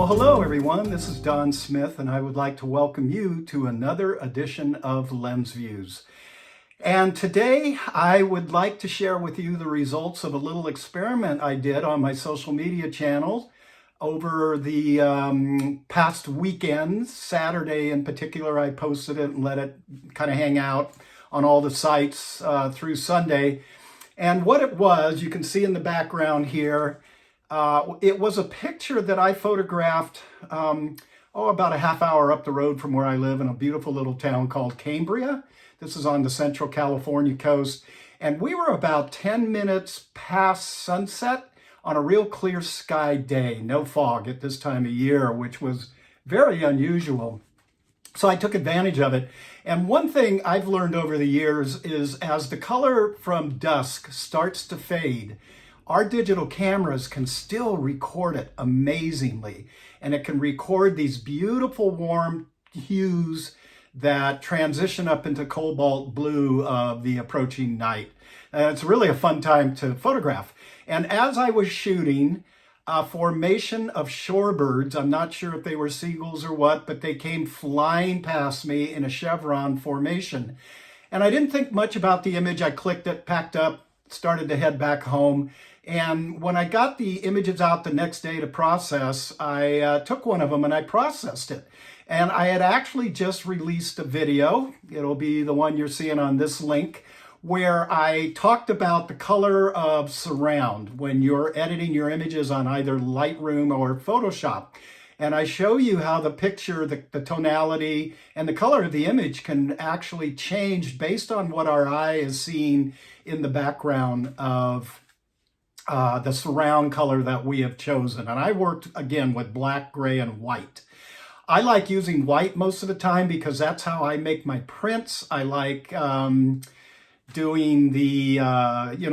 Well, hello everyone, this is Don Smith and I would like to welcome you to another edition of Lens Views. And today I would like to share with you the results of a little experiment I did on my social media channels over the past weekend. Saturday in particular, I posted it and let it kind of hang out on all the sites through Sunday. And what it was, you can see in the background here, it was a picture that I photographed about a half hour up the road from where I live in a beautiful little town called Cambria. This is on the central California coast. And we were about 10 minutes past sunset on a real clear sky day, no fog at this time of year, which was very unusual. So I took advantage of it. And one thing I've learned over the years is as the color from dusk starts to fade, our digital cameras can still record it amazingly. And it can record these beautiful warm hues that transition up into cobalt blue of the approaching night. It's really a fun time to photograph. And as I was shooting a formation of shorebirds, I'm not sure if they were seagulls or what, but they came flying past me in a chevron formation. And I didn't think much about the image. I clicked it, packed up, started to head back home. And when I got the images out the next day to process, I took one of them and I processed it. And I had actually just released a video. It'll be the one you're seeing on this link, where I talked about the color of surround when you're editing your images on either Lightroom or Photoshop. And I show you how the picture, the tonality, and the color of the image can actually change based on what our eye is seeing in the background of the surround color that we have chosen. And I worked, again, with black, gray, and white. I like using white most of the time because that's how I make my prints. I like doing the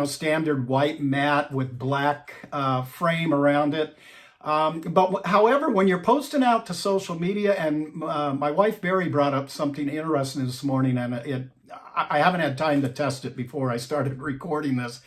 standard white matte with black frame around it. But however, when you're posting out to social media, and my wife Barry brought up something interesting this morning, and I haven't had time to test it before I started recording this,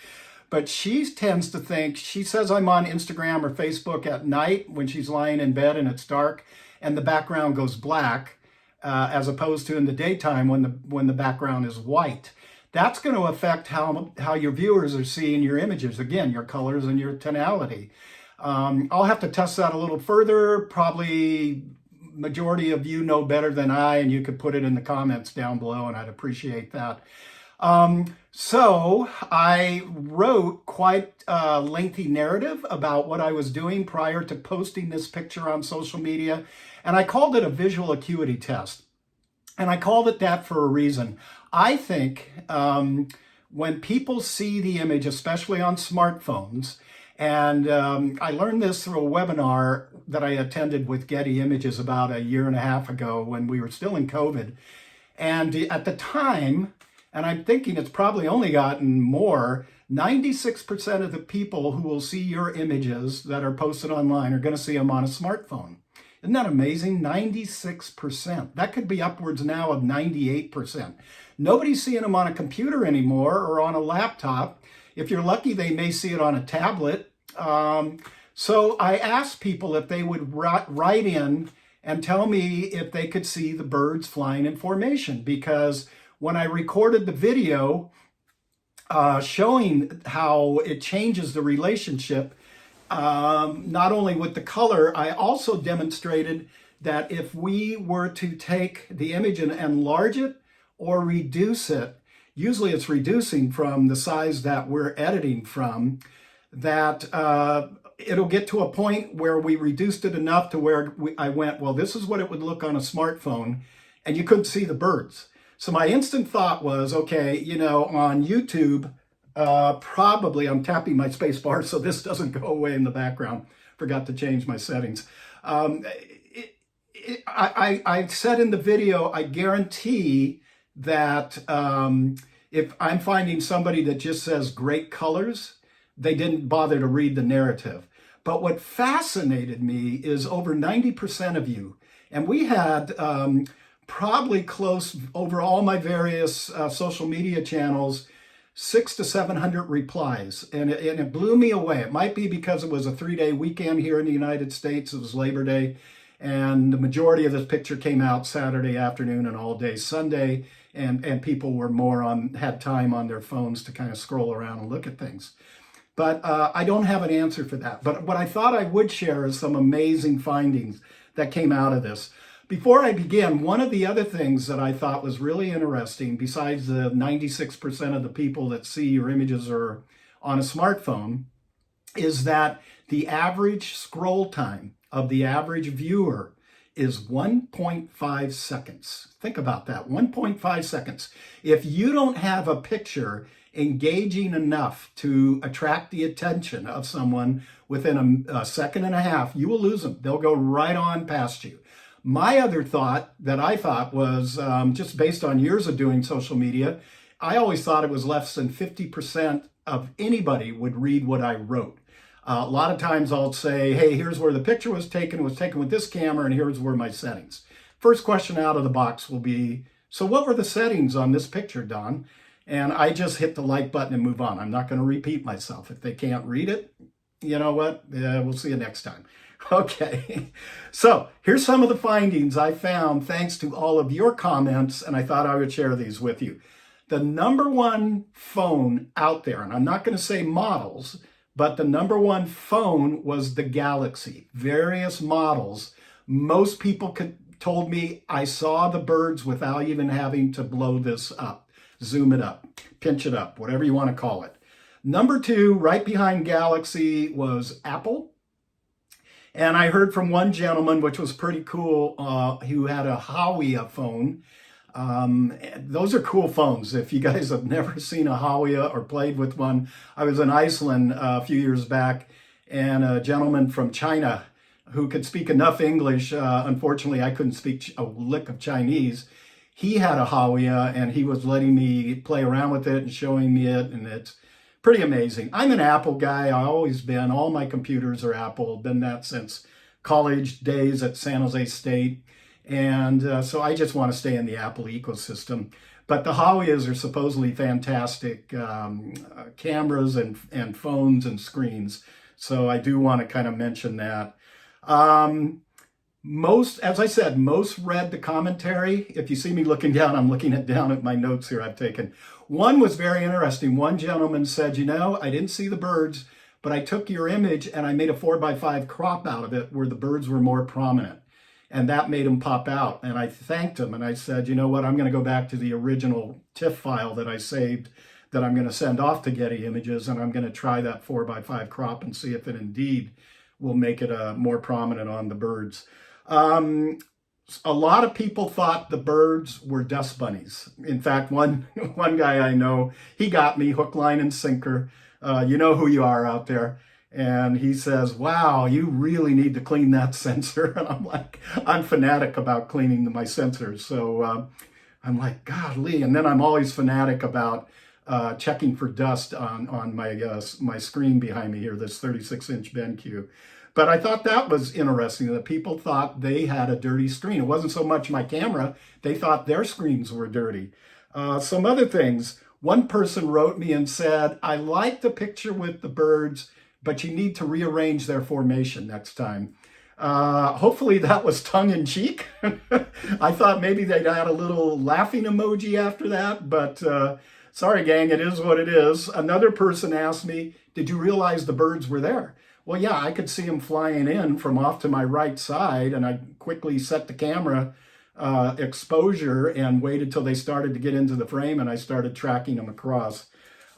but she tends to think, she says I'm on Instagram or Facebook at night when she's lying in bed and it's dark and the background goes black, as opposed to in the daytime when the background is white. That's going to affect how your viewers are seeing your images. Again, your colors and your tonality. I'll have to test that a little further. Probably majority of you know better than I, and you could put it in the comments down below, and I'd appreciate that. So I wrote quite a lengthy narrative about what I was doing prior to posting this picture on social media, and I called it a visual acuity test. And I called it that for a reason. I think when people see the image, especially on smartphones, and I learned this through a webinar that I attended with Getty Images about a year and a half ago when we were still in COVID. And at the time, and I'm thinking it's probably only gotten more, 96% of the people who will see your images that are posted online are going to see them on a smartphone. Isn't that amazing? 96%. That could be upwards now of 98%. Nobody's seeing them on a computer anymore or on a laptop. If you're lucky, they may see it on a tablet. So I asked people if they would write in and tell me if they could see the birds flying in formation, because when I recorded the video showing how it changes the relationship, not only with the color, I also demonstrated that if we were to take the image and enlarge it or reduce it, usually it's reducing from the size that we're editing from, that it'll get to a point where we reduced it enough to where I went, well, this is what it would look on a smartphone, and you couldn't see the birds. So my instant thought was, okay, on YouTube, probably, I'm tapping my space bar so this doesn't go away in the background. Forgot to change my settings. I said in the video, I guarantee that if I'm finding somebody that just says great colors, they didn't bother to read the narrative. But what fascinated me is over 90% of you, and we had probably close over all my various social media channels, 600 to 700 replies, and it blew me away. It might be because it was a 3-day weekend here in the United States. It was Labor Day, and the majority of this picture came out Saturday afternoon and all day Sunday, and people were had time on their phones to kind of scroll around and look at things. But I don't have an answer for that. But what I thought I would share is some amazing findings that came out of this. Before I begin, one of the other things that I thought was really interesting, besides the 96% of the people that see your images are on a smartphone, is that the average scroll time of the average viewer is 1.5 seconds. Think about that, 1.5 seconds. If you don't have a picture engaging enough to attract the attention of someone within a second and a half, you will lose them. They'll go right on past you. My other thought that I thought was, just based on years of doing social media, I always thought it was less than 50% of anybody would read what I wrote. A lot of times I'll say, hey, here's where the picture was taken. It was taken with this camera, and here's where my settings. First question out of the box will be, so what were the settings on this picture, Don? And I just hit the like button and move on. I'm not going to repeat myself. If they can't read it, you know what? We'll see you next time. Okay, so here's some of the findings I found thanks to all of your comments, and I thought I would share these with you. The number one phone out there, and I'm not going to say models, but the number one phone was the Galaxy. Various models. Most people told me I saw the birds without even having to blow this up, zoom it up, pinch it up, whatever you want to call it. Number two, right behind Galaxy, was Apple. And I heard from one gentleman, which was pretty cool, who had a Huawei phone. Those are cool phones. If you guys have never seen a Huawei or played with one, I was in Iceland a few years back, and a gentleman from China who could speak enough English, unfortunately I couldn't speak a lick of Chinese, he had a Huawei, and he was letting me play around with it and showing me it, and it's pretty amazing. I'm an Apple guy. I've always been. All my computers are Apple. Been that since college days at San Jose State. And so I just want to stay in the Apple ecosystem. But the Huawei's are supposedly fantastic cameras and phones and screens. So I do want to kind of mention that. As I said, most read the commentary. If you see me looking down, I'm looking down at my notes here I've taken. One was very interesting. One gentleman said, you know, I didn't see the birds, but I took your image and I made a 4x5 crop out of it where the birds were more prominent. And that made them pop out. And I thanked him and I said, you know what, I'm going to go back to the original TIFF file that I saved that I'm going to send off to Getty Images, and I'm going to try that 4x5 crop and see if it indeed will make it more prominent on the birds. A lot of people thought the birds were dust bunnies. In fact, one guy I know, he got me hook, line, and sinker. You know who you are out there. And he says, wow, you really need to clean that sensor. And I'm like, I'm fanatic about cleaning my sensors. So I'm like, golly. And then I'm always fanatic about checking for dust on my screen behind me here, this 36-inch BenQ. But I thought that was interesting, that people thought they had a dirty screen. It wasn't so much my camera. They thought their screens were dirty. Some other things. One person wrote me and said, I like the picture with the birds, but you need to rearrange their formation next time. Hopefully that was tongue-in-cheek. I thought maybe they'd add a little laughing emoji after that, but sorry, gang, it is what it is. Another person asked me, did you realize the birds were there? Well, yeah, I could see them flying in from off to my right side, and I quickly set the camera exposure and waited till they started to get into the frame, and I started tracking them across.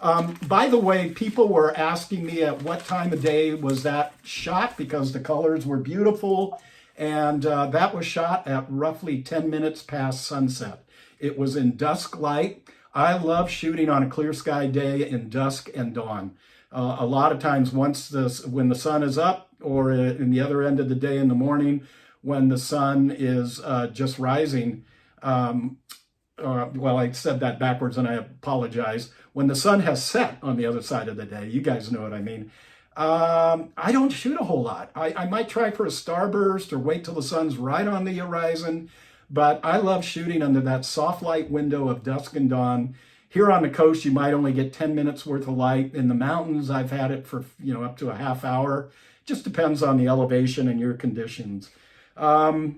By the way, people were asking me at what time of day was that shot, because the colors were beautiful, and that was shot at roughly 10 minutes past sunset. It was in dusk light. I love shooting on a clear sky day in dusk and dawn. A lot of times when the sun is up, or in the other end of the day in the morning when the sun is just rising, well, I said that backwards and I apologize. When the sun has set on the other side of the day, you guys know what I mean. I don't shoot a whole lot. I might try for a starburst or wait till the sun's right on the horizon, but I love shooting under that soft light window of dusk and dawn. Here on the coast, you might only get 10 minutes worth of light. In the mountains, I've had it for, up to a half hour. Just depends on the elevation and your conditions. More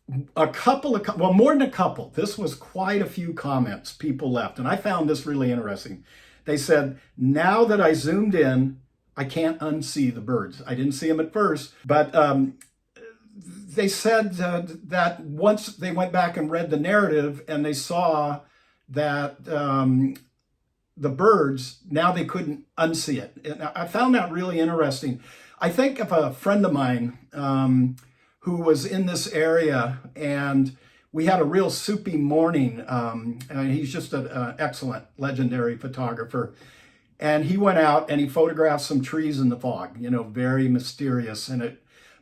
than a couple. This was quite a few comments people left, and I found this really interesting. They said, now that I zoomed in, I can't unsee the birds. I didn't see them at first, but they said that once they went back and read the narrative and they saw that the birds, now they couldn't unsee it. And I found that really interesting. I think of a friend of mine who was in this area, and we had a real soupy morning. And he's just an excellent, legendary photographer. And he went out and he photographed some trees in the fog, very mysterious.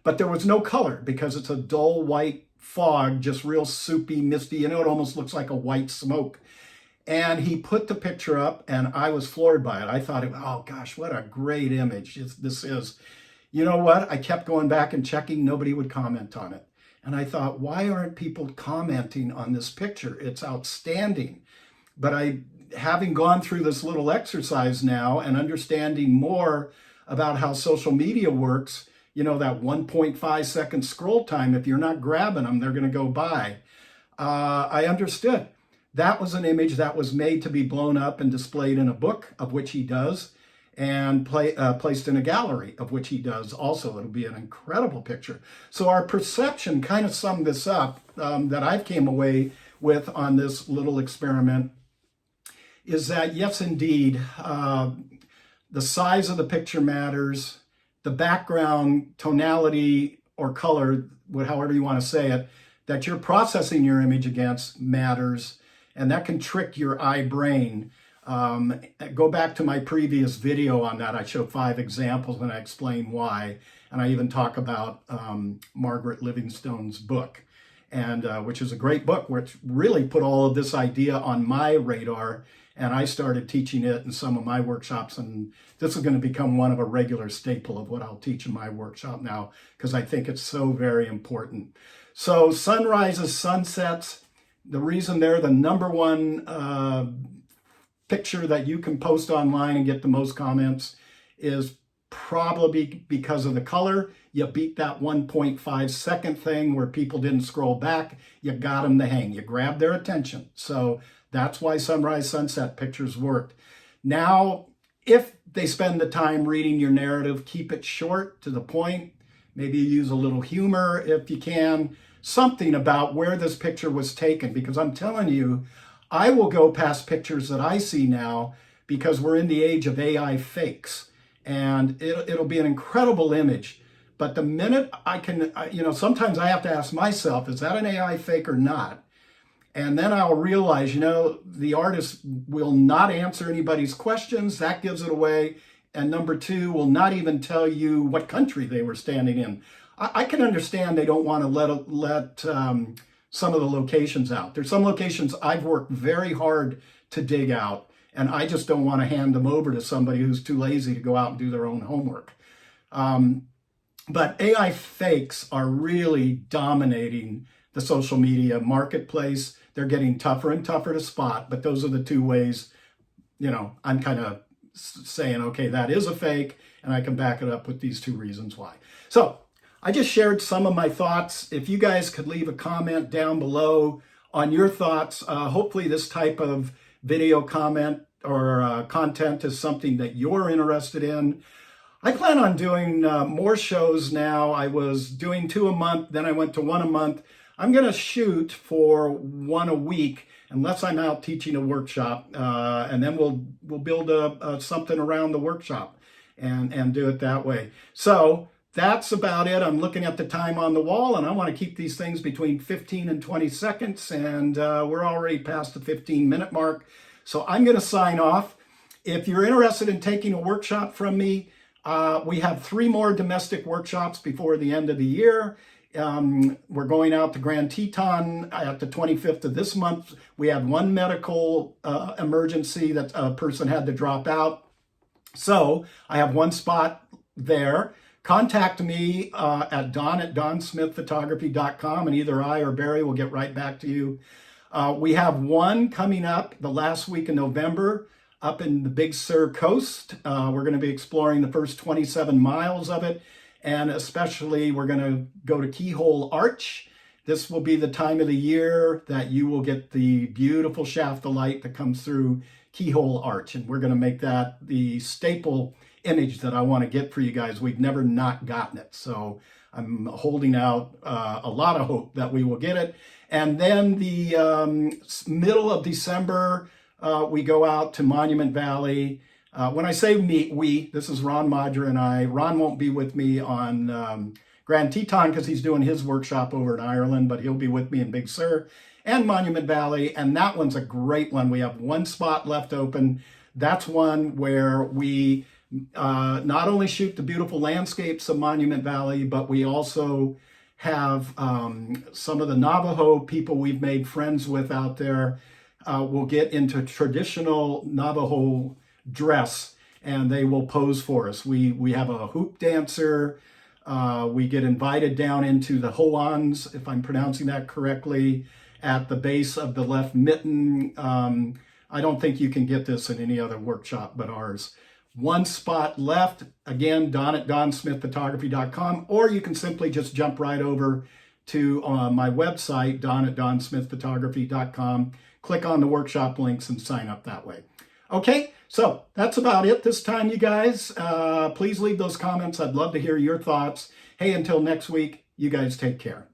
But there was no color because it's a dull white fog, just real soupy, misty. It almost looks like a white smoke. And he put the picture up, and I was floored by it. I thought, oh gosh, what a great image this is. You know what? I kept going back and checking. Nobody would comment on it. And I thought, why aren't people commenting on this picture? It's outstanding. But having gone through this little exercise now and understanding more about how social media works, that 1.5 second scroll time, if you're not grabbing them, they're going to go by. I understood. That was an image that was made to be blown up and displayed in a book, of which he does, and placed in a gallery, of which he does also. It'll be an incredible picture. So our perception kind of summed this up, that I've came away with on this little experiment, is that yes, indeed, the size of the picture matters, the background tonality or color, however you want to say it, that you're processing your image against matters, and that can trick your eye brain. Go back to my previous video on that. I show 5 examples and I explain why. And I even talk about Margaret Livingstone's book, and which is a great book, which really put all of this idea on my radar. And I started teaching it in some of my workshops. And this is going to become one of a regular staple of what I'll teach in my workshop now, because I think it's so very important. So sunrises, sunsets, the reason they're the number one picture that you can post online and get the most comments is probably because of the color. You beat that 1.5 second thing where people didn't scroll back. You got them to hang. You grabbed their attention. So that's why sunrise, sunset pictures worked. Now, if they spend the time reading your narrative, keep it short, to the point. Maybe use a little humor if you can. Something about where this picture was taken, because I'm telling you, I will go past pictures that I see now because we're in the age of AI fakes, and it'll be an incredible image. But the minute I can, sometimes I have to ask myself, is that an AI fake or not? And then I'll realize, the artist will not answer anybody's questions. That gives it away. And number 2, will not even tell you what country they were standing in. I can understand they don't want to let some of the locations out. There's some locations I've worked very hard to dig out, and I just don't want to hand them over to somebody who's too lazy to go out and do their own homework. But AI fakes are really dominating the social media marketplace. They're getting tougher and tougher to spot, but those are the 2 ways, I'm kind of saying, okay, that is a fake, and I can back it up with these 2 reasons why. So I just shared some of my thoughts. If you guys could leave a comment down below on your thoughts, hopefully this type of video comment or content is something that you're interested in. I plan on doing more shows now. I was doing 2 a month, then I went to 1 a month. I'm going to shoot for 1 a week, unless I'm out teaching a workshop, and then we'll build something around the workshop and do it that way. So that's about it. I'm looking at the time on the wall, and I want to keep these things between 15 and 20 seconds, and we're already past the 15-minute mark. So I'm going to sign off. If you're interested in taking a workshop from me, we have 3 more domestic workshops before the end of the year. We're going out to Grand Teton at the 25th of this month. We had 1 medical emergency that a person had to drop out. So I have 1 spot there. Contact me at don@donsmithphotography.com, and either I or Barry will get right back to you. We have one coming up the last week in November up in the Big Sur coast. We're going to be exploring the first 27 miles of it, and especially we're going to go to Keyhole Arch. This will be the time of the year that you will get the beautiful shaft of light that comes through Keyhole Arch, and we're going to make that the staple image that I want to get for you guys. We've never not gotten it, so I'm holding out a lot of hope that we will get it. And then the middle of December, we go out to Monument Valley. When I say we, this is Ron Madra and I. Ron won't be with me on Grand Teton because he's doing his workshop over in Ireland, but he'll be with me in Big Sur and Monument Valley. And that one's a great one. We have one spot left open. That's one where we not only shoot the beautiful landscapes of Monument Valley, but we also have some of the Navajo people we've made friends with out there. Will get into traditional Navajo dress and they will pose for us. We have a hoop dancer. We get invited down into the hoans, if I'm pronouncing that correctly, at the base of the left mitten. I don't think you can get this in any other workshop but ours. One spot left, again, Don at donsmithphotography.com, or you can simply just jump right over to my website, Don at donsmithphotography.com, click on the workshop links and sign up that way. Okay, so that's about it this time, you guys. Please leave those comments. I'd love to hear your thoughts. Hey, until next week, you guys take care.